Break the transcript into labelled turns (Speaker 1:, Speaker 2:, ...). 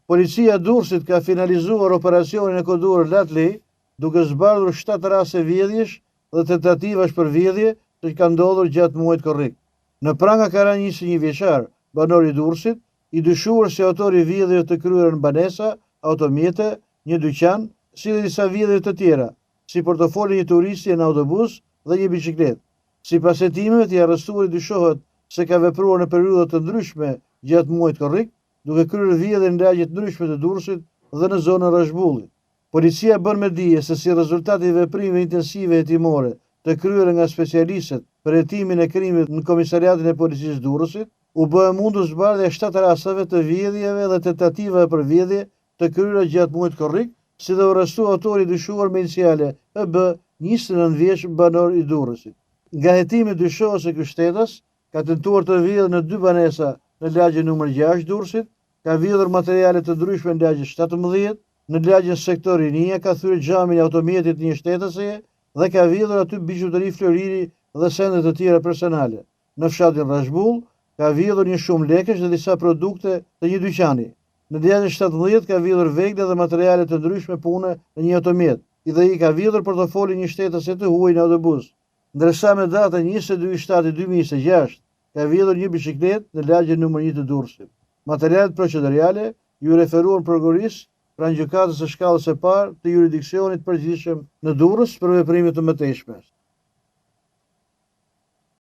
Speaker 1: Policia e Durrësit ka finalizuar operacionin e kodurë Latli, duke zbardhur 7 raste vjedhjesh dhe tentativash për vjedhje që kanë ndodhur gjatë muajit korrik. Në pranga ka rënë 21 vjeçar, banor i Durrësit, i dyshuar si autor i vjedhjeve të kryera në banesa, automjete, një dyqan, si dhe disa vjedhje të tjera, si portofoli një turisti në autobus dhe një biçikletë. Sipas hetimeve, i arrestuari dyshohet se ka vepruar në periudha të ndryshme gjatë muajit korrik, duke kryer vjedhje në lagje të ndryshme të Durrësit dhe në zonën Rashbulli. Policia bën me dije se si rezultat i veprimeve intensive hetimore të kryera nga specialistët për hetimin e krimit në Komisariatin e Policisë Durrësit, u bë mundur zbardhja 7 rasteve të vjedhjeve dhe tentativave për vjedhje të kryera gjatë muajit korrik, si dhe u arrestua autori dyshuar me iniciale EB, 29 vjeç, banor i Durrësit. Nga hetimi dyshohet se ky shtetas ka tentuar të vjedhë në 2 banesa në lagjen nr. 6 Durrësit, ka vjedhur materiale të ndryshme në lagjen 17, në lagjen sektor Rinia ka thyrë xhamin e automjetit një shtetësie dhe ka vjedhur aty bijuteri Floriri dhe sende të tjera personale. Në fshatin Rashbull ka vjedhur një shumë lekësh dhe disa produkte të një dyqani. Në lagjen 17 ka vjedhur vegle dhe materiale të ndryshme pune në një automjet, dhe i ka vjedhur portofoli një shtetësie të huaj në autobus. Ndërsa me datën 22/7/2026 ka vjedhur një biçikletë në lagjen nr. 1 të Durrësit. Materialet procedurale ju referuan prokurorisë pranë gjykatës së shkallës së parë të jurisdiksionit përgjithshëm në Durrës për veprime të mëtejshme.